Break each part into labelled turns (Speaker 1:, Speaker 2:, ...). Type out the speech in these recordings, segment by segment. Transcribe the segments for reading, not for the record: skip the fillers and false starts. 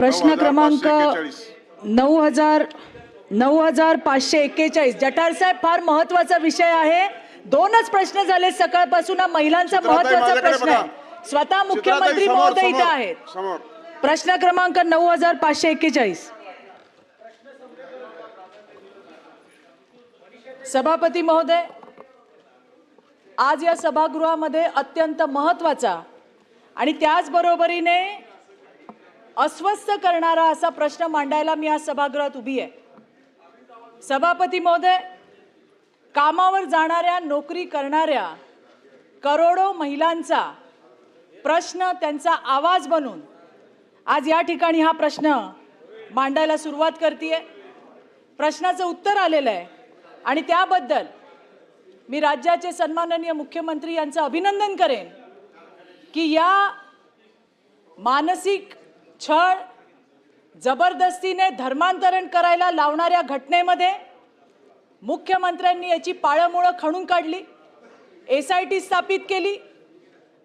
Speaker 1: प्रश्न क्रमांक 9541 जठार साहेब, फार महत्त्वाचा विषय आहे. दोनच प्रश्न झाले सकाळपासून. हा महिलांचा महत्त्वाचा प्रश्न आहे. स्वतः मुख्यमंत्री महोदय इथे आहेत. प्रश्न क्रमांक 9541. सभापती महोदय, आज या सभागृहामध्ये अत्यंत महत्त्वाचा आणि त्याचबरोबरीने अस्वस्थ करणारा असा प्रश्न मांडायला मी आज सभागृहात उभी आहे. सभापती महोदय, कामावर जाणाऱ्या, नोकरी करणाऱ्या करोडो महिलांचा प्रश्न, त्यांचा आवाज बनून आज या ठिकाणी हा प्रश्न मांडायला सुरुवात करतेय. प्रश्नाचं उत्तर आलेलं आहे आणि त्याबद्दल मी राज्याचे सन्माननीय मुख्यमंत्री यांचं अभिनंदन करेन की या मानसिक छळ, जबरदस्तीने धर्मांतरण करायला लावणाऱ्या घटनेमध्ये मुख्यमंत्र्यांनी याची पाळंमुळं खणून काढली, SIT स्थापित केली,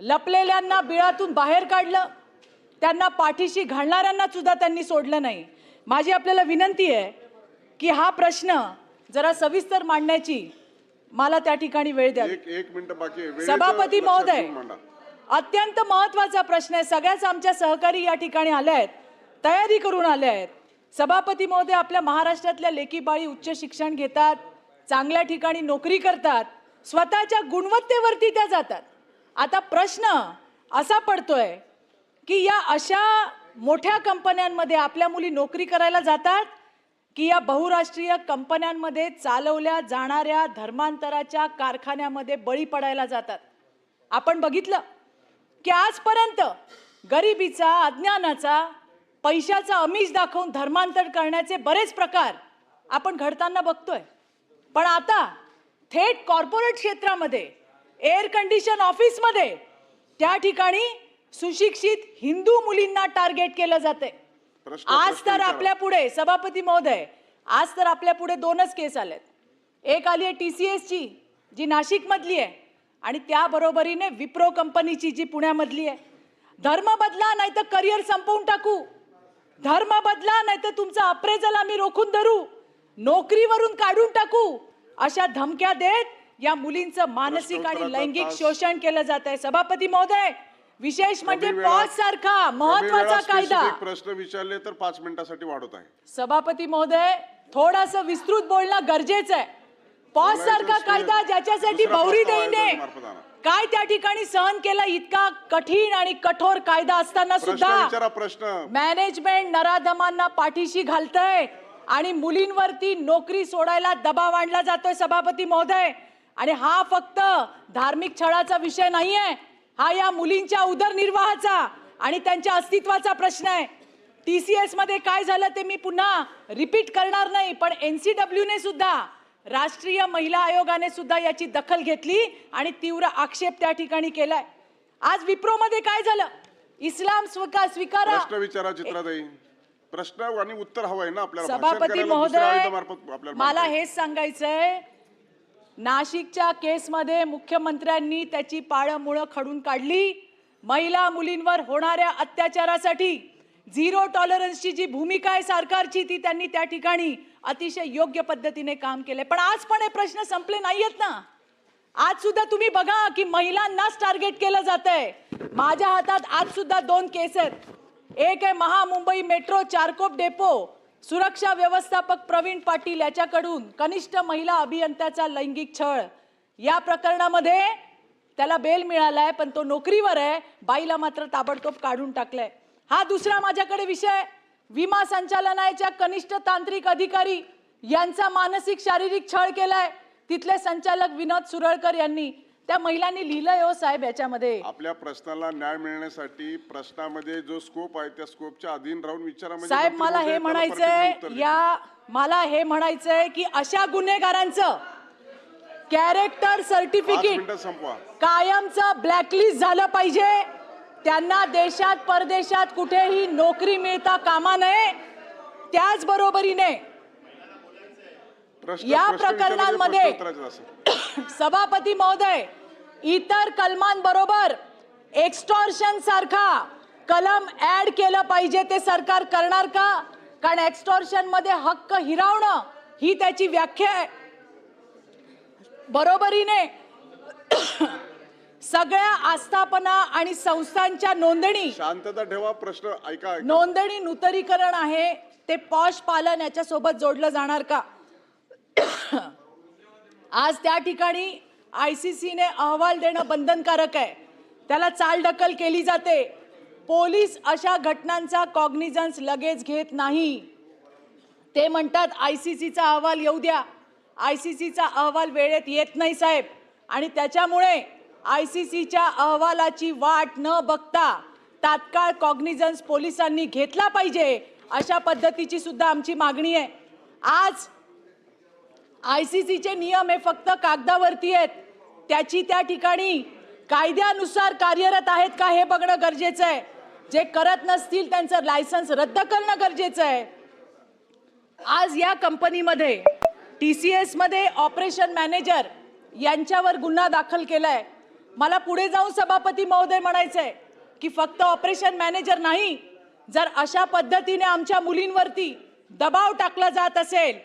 Speaker 1: लपलेल्यांना बिळातून बाहेर काढलं, त्यांना पाठीशी घालणाऱ्यांना सुद्धा त्यांनी सोडलं नाही. माझी आपल्याला विनंती आहे की हा प्रश्न जरा सविस्तर मांडण्याची मला त्या ठिकाणी वेळ द्या.
Speaker 2: एक मिनिट बाकी आहे.
Speaker 1: सभापती महोदय, अत्यंत महत्त्वाचा प्रश्न आहे. सगळ्याच आमच्या सहकारी या ठिकाणी आले आहेत, तयारी करून आले आहेत. सभापती महोदय, आपल्या महाराष्ट्रातल्या लेकीबाळी उच्च शिक्षण घेतात, चांगल्या ठिकाणी नोकरी करतात, स्वतःच्या गुणवत्तेवरती त्या जातात. आता प्रश्न असा पडतोय की या अशा मोठ्या कंपन्यांमध्ये आपल्या मुली नोकरी करायला जातात की या बहुराष्ट्रीय कंपन्यांमध्ये चालवल्या जाणाऱ्या धर्मांतराच्या कारखान्यामध्ये बळी पडायला जातात. आपण बघितलं की आजपर्यंत गरिबीचा, अज्ञानाचा, पैशाचा आमिष दाखवून धर्मांतर करण्याचे बरेच प्रकार आपण घडताना बघतोय. पण आता थेट कॉर्पोरेट क्षेत्रामध्ये, एअर कंडिशन ऑफिसमध्ये त्या ठिकाणी सुशिक्षित हिंदू मुलींना टार्गेट केलं जाते. आज तर आपल्या पुढे, सभापती महोदय, आज तर आपल्या पुढे दोनच केस आलेत. एक आली आहे TCS ची, जी नाशिक मधली आहे, आणि त्याबरोबरीने विप्रो कंपनीची, जी पुण्यामधली आहे. धर्म बदला नाही तर करिअर संपवून टाकू, धर्म बदला नाही तर तुमचा अप्रेझल आम्ही रोखून धरू, नोकरीवरून काढून टाकू, अशा धमक्या देत या मुलींचं मानसिक आणि लैंगिक शोषण केलं जात आहे. सभापती महोदय, विशेष म्हणजे पॉज सारखा महत्वाचा कायदा.
Speaker 2: प्रश्न विचारले तर 5 मिनिटांसाठी वाढवत आहे.
Speaker 1: सभापती महोदय, थोडंसं विस्तृत बोलणं गरजेचं आहे. पॉज सारखा कायदा ज्याच्यासाठी बौरी देईने काय त्या ठिकाणी सहन केला, इतका कठीण आणि कठोर कायदा असताना सुद्धा मॅनेजमेंट नराधमांना पाठीशी घालतंय आणि मुलींवरती नोकरी सोडायला दबाव आणला जातोय. सभापती महोदय, आणि हा फक्त धार्मिक छळाचा विषय नाहीये, हा या मुलींच्या उदरनिर्वाहाचा आणि त्यांच्या अस्तित्वाचा प्रश्न आहे. TCS मध्ये काय झालं ते मी पुन्हा रिपीट करणार नाही, पण NCW ने सुद्धा, राष्ट्रीय महिला आयोगाने सुद्धा याची दखल घेतली आणि तीव्र आक्षेप त्या ठिकाणी केलाय. आज विप्रो मध्ये काय झालं, इस्लाम स्वीकारा.
Speaker 2: प्रश्न विचारा चित्राताई, प्रश्न आणि उत्तर हवंय ना आपल्याला.
Speaker 1: सभापती महोदय, मला हेच सांगायचंय, नाशिकच्या केसमध्ये मुख्यमंत्र्यांनी त्याची पाळंमुळं खडून काढली. महिला मुलींवर होणाऱ्या अत्याचारासाठी झिरो टॉलरन्सची जी भूमिका आहे सरकारची, ती त्यांनी त्या ठिकाणी अतिशय योग्य पद्धतीने काम केले. पण आज पण हे प्रश्न संपले नाहीयेत ना. आज सुद्धा तुम्ही बघा की महिलांनाच टार्गेट केलं जातंय. माझ्या हातात आज सुद्धा 2 केस आहेत. एक आहे महामुंबई मेट्रो चारकोप डेपो सुरक्षा व्यवस्थापक प्रवीण पाटील याच्याकडून कनिष्ठ महिला अभियंत्याचा लैंगिक छळ. या प्रकरणामध्ये त्याला बेल मिळालाय, पण तो नोकरीवर आहे, बाईला मात्र ताबडतोब काढून टाकलंय. हा दुसरा माझ्याकडे विषय, विमा संचालनालयाच्या कनिष्ठ तांत्रिक अधिकारी यांचा मानसिक शारीरिक छळ केलाय. तिथले संचालक विनोद सुरळकर यांनी, त्या महिलांनी लिहिलंय हो साहेब याच्यामध्ये.
Speaker 2: आपल्या प्रश्नाला न्याय मिळण्यासाठी प्रश्नामध्ये जो स्कोप आहे त्या स्कोपच्या अधीन राहून विचारा.
Speaker 1: साहेब, मला हे म्हणायचंय की अशा गुन्हेगारांचं कॅरेक्टर सर्टिफिकेट कायमचं ब्लॅकलिस्ट झालं पाहिजे. त्यांना देशात परदेशात कुठेही नोकरी मिळता कामा नये. त्याचबरोबरीने या प्रकरणांमध्ये सभापती महोदय, इतर कलमांबरोबर एक्स्टॉर्शन सारखा कलम ऍड केलं पाहिजे ते सरकार करणार का? कारण एक्स्टॉर्शन मध्ये हक्क हिरावणं ही त्याची व्याख्या आहे. बरोबरीने सगळ्या आस्थापना आणि संस्थांच्या नोंदणी,
Speaker 2: शांतता ठेवा. प्रश्न ऐका.
Speaker 1: नोंदणी नूतनीकरण आहे ते पॉश पालन याच्यासोबत जोडलं जाणार का? आज त्या ठिकाणी ICCने अहवाल देणं बंधनकारक आहे, त्याला चालढकल केली जाते. पोलीस अशा घटनांचा कॉग्निझन्स लगेच घेत नाही. ते म्हणतात ICCचा अहवाल येऊ द्या. ICCचा अहवाल वेळेत येत नाही साहेब, आणि त्याच्यामुळे ICCच्या अहवालाची वाट न बघता तात्काळ कॉग्निझन्स पोलिसांनी घेतला पाहिजे, अशा पद्धतीची सुद्धा आमची मागणी आहे. आज ICCचे नियम हे फक्त कागदावरती आहेत, त्याची त्या ठिकाणी कायद्यानुसार कार्यरत आहेत का हे बघणं गरजेचं आहे. जे करत नसतील त्यांचं लायसन्स रद्द करणं गरजेचं आहे. आज या कंपनीमध्ये TCS मध्ये ऑपरेशन मॅनेजर यांच्यावर गुन्हा दाखल केलाय. मला पुढे जाऊन सभापती महोदय म्हणायचंय की फक्त ऑपरेशन मॅनेजर नाही, जर अशा पद्धतीने आमच्या मुलींवरती दबाव टाकला जात असेल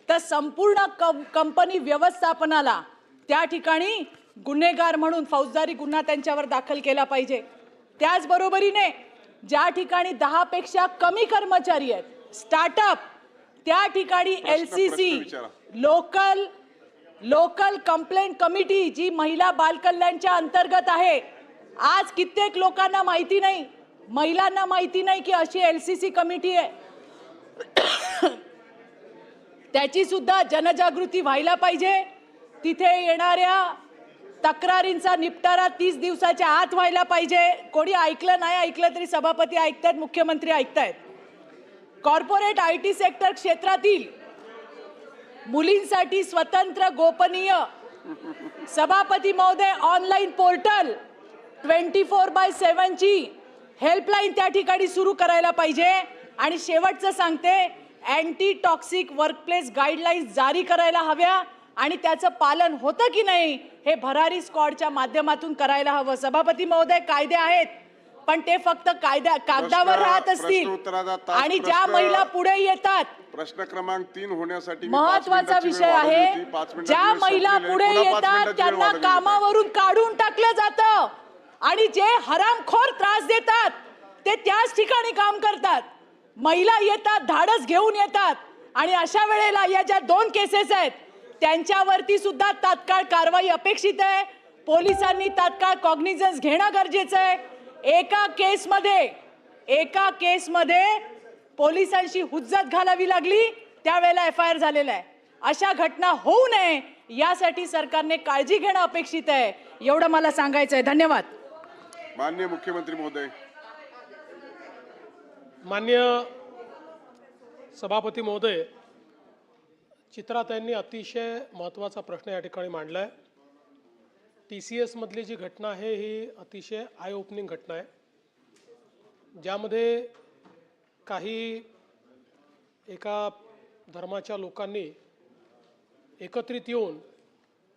Speaker 1: तर संपूर्ण कंपनी व्यवस्थापनाला त्या ठिकाणी गुन्हेगार म्हणून फौजदारी गुन्हा त्यांच्यावर दाखल केला पाहिजे. त्याचबरोबरीने ज्या ठिकाणी 10 पेक्षा कमी कर्मचारी आहेत, स्टार्टअप, त्या ठिकाणी LCC लोकल कंप्लेंट कमिटी जी महिला बालकल्याणच्या अंतर्गत आहे. आज कित्येक लोकांना माहिती नाही, महिलांना माहिती नाही की अशी LCC कमिटी आहे. त्याची सुद्धा जनजागृती व्हायला पाहिजे. तिथे येणाऱ्या तक्रारींचा निपटारा 30 दिवसाच्या आत व्हायला पाहिजे. कोणी ऐकलं नाही ऐकलं तरी सभापती ऐकतायत, मुख्यमंत्री ऐकतायत. कॉर्पोरेट IT सेक्टर क्षेत्रातील मुलींसाठी स्वतंत्र गोपनीय सभापती महोदय ऑनलाईन पोर्टल 24/7 ची हेल्पलाईन त्या ठिकाणी सुरू करायला पाहिजे. आणि शेवटचं सांगते, अँटी टॉक्सिक वर्कप्लेस गाईडलाईन्स जारी करायला हव्या आणि त्याचं पालन होतं की नाही हे भरारी स्क्वॉडच्या माध्यमातून करायला हवं. सभापती महोदय, कायदे आहेत पण ते फक्त कागदावर राहत असतील आणि ज्या महिला पुढे येतात.
Speaker 2: प्रश्न क्रमांक 3 होण्यासाठी
Speaker 1: महत्वाचा विषय आहे, ज्या महिला पुढे येतात त्यांना कामावरून काढून टाकलं जातं आणि जे हरामखोर त्रास देतात ते त्याच ठिकाणी काम करतात. महिला येतात, धाडस घेऊन येतात आणि अशा वेळेला या ज्या 2 केसेस आहेत त्यांच्यावरती सुद्धा तात्काळ कारवाई अपेक्षित आहे. पोलिसांनी तात्काळ कॉग्निझन्स घेणं गरजेचं आहे. एका केसमध्ये पोलिसांशी हुज्जत घालावी लागली, त्यावेळेला FIR झालेला आहे. अशा घटना होऊ नये यासाठी सरकारने काळजी घेणं अपेक्षित आहे. एवढं मला सांगायचं आहे. धन्यवाद.
Speaker 2: माननीय मुख्यमंत्री महोदय.
Speaker 3: माननीय सभापती महोदय, चित्राताईंनी अतिशय महत्त्वाचा प्रश्न या ठिकाणी मांडला आहे. TCS मधली जी घटना आहे ही अतिशय आय ओपनिंग घटना आहे, ज्यामध्ये काही एका धर्माच्या लोकांनी एकत्रित येऊन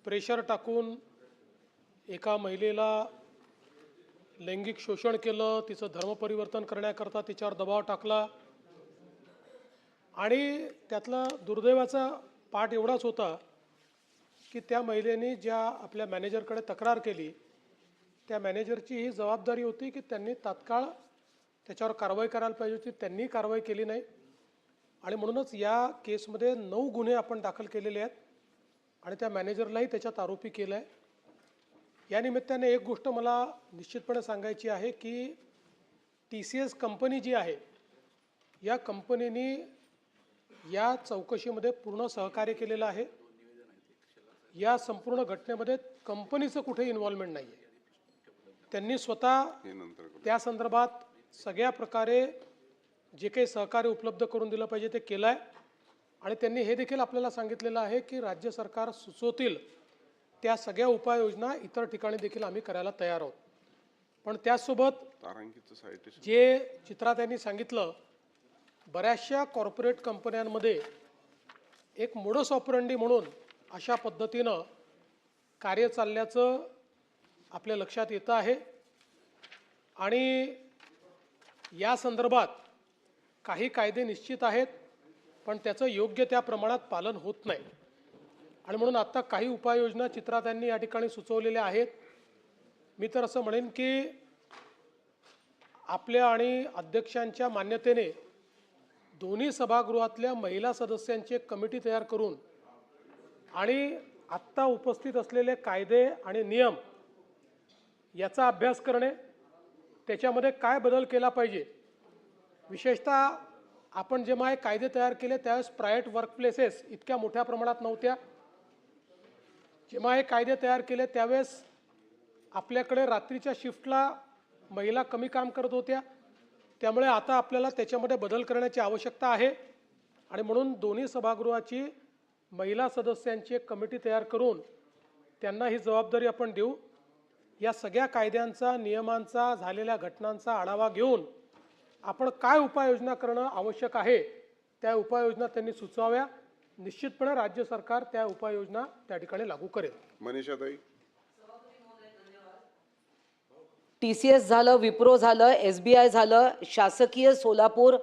Speaker 3: प्रेशर टाकून एका महिलेला लैंगिक शोषण केलं, तिचं धर्म परिवर्तन करण्याकरता तिच्यावर दबाव टाकला. आणि त्यातला दुर्दैवाचा पाठ एवढाच होता की त्या महिलेने ज्या आपल्या मॅनेजरकडे तक्रार केली, त्या मॅनेजरची ही जबाबदारी होती की त्यांनी तात्काळ त्याच्यावर कारवाई करायला पाहिजे होती. त्यांनी कारवाई केली नाही आणि म्हणूनच या केसमध्ये 9 गुन्हे आपण दाखल केलेले आहेत आणि त्या मॅनेजरलाही त्याच्यात आरोपी केलं आहे. या निमित्ताने एक गोष्ट मला निश्चितपणे सांगायची आहे की TCS कंपनी जी आहे, या कंपनीने या चौकशीमध्ये पूर्ण सहकार्य केलेलं आहे. या संपूर्ण घटनेमध्ये कंपनीचं कुठे इन्व्हॉल्वमेंट नाही आहे. त्यांनी स्वतः त्या संदर्भात सगळ्या प्रकारे जे काही सहकार्य उपलब्ध करून दिलं पाहिजे ते केलं आहे. आणि त्यांनी हे देखील आपल्याला सांगितलेलं आहे की राज्य सरकार सुचवतील त्या सगळ्या उपाययोजना इतर ठिकाणी देखील आम्ही करायला तयार आहोत. पण त्याचसोबत जे चित्रात यांनी सांगितलं, बऱ्याचशा कॉर्पोरेट कंपन्यांमध्ये एक मोडस ऑपरंडी म्हणून अशा पद्धतीनं कार्य चालल्याचं आपल्या लक्षात येतं आहे. आणि या संदर्भात काही कायदे निश्चित आहेत, पण त्याचं योग्य त्या प्रमाणात पालन होत नाही. आणि म्हणून आत्ता काही उपाययोजना चित्रात यांनी या ठिकाणी सुचवलेल्या आहेत. मी तर असं म्हणेन की आपल्या आणि अध्यक्षांच्या मान्यतेने दोन्ही सभागृहातल्या महिला सदस्यांची एक कमिटी तयार करून आणि आत्ता उपस्थित असलेले कायदे आणि नियम याचा अभ्यास करणे, त्याच्यामध्ये काय बदल केला पाहिजे. विशेषतः आपण जेव्हा हे कायदे तयार केले त्यावेळेस प्रायव्हेट वर्कप्लेसेस इतक्या मोठ्या प्रमाणात नव्हत्या. जेव्हा हे कायदे तयार केले त्यावेळेस आपल्याकडे रात्रीच्या शिफ्टला महिला कमी काम करत होत्या. त्यामुळे आता आपल्याला त्याच्यामध्ये बदल करण्याची आवश्यकता आहे. आणि म्हणून दोन्ही सभागृहाची महिला सदस्यांची एक कमिटी तयार करून त्यांना ही जबाबदारी आपण देऊ. या सगळ्या कायद्यांचा, नियमांचा, झालेल्या घटनांचा आढावा घेऊन आपण काय उपाययोजना करणं आवश्यक आहे त्या उपाययोजना त्यांनी सुचवाव्या. निश्चितपणे राज्य सरकार त्या उपाययोजना त्या ठिकाणी लागू करेल.
Speaker 2: मनीषाताई.
Speaker 4: TCS झालं, विप्रो झालं, SBI झालं, शासकीय सोलापूर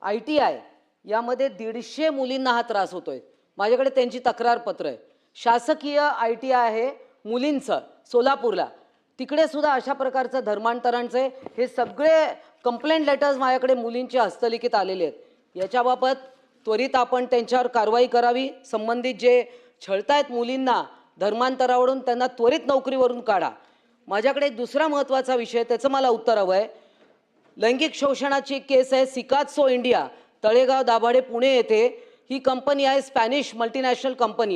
Speaker 4: ITI यामध्ये 150 मुलींना हा त्रास होतोय. माझ्याकडे त्यांची तक्रार पत्र आहे. शासकीय ITI आहे मुलींचं सोलापूरला, तिकडे सुद्धा अशा प्रकारचं धर्मांतरांचे हे सगळे कंप्लेंट लेटर्स माझ्याकडे मुलींचे हस्तलिखित आलेले आहेत. याच्याबाबत त्वरित आपण त्यांच्यावर कारवाई करावी. संबंधित जे छळतायत मुलींना धर्मांतरावरून त्यांना त्वरित नोकरीवरून काढा. माझ्याकडे एक दुसरा महत्त्वाचा विषय, त्याचं मला उत्तर हवं आहे. लैंगिक शोषणाची एक केस आहे सिकात्सो इंडिया, तळेगाव दाभाडे पुणे येथे. ही कंपनी आहे स्पॅनिश मल्टीनॅशनल कंपनी.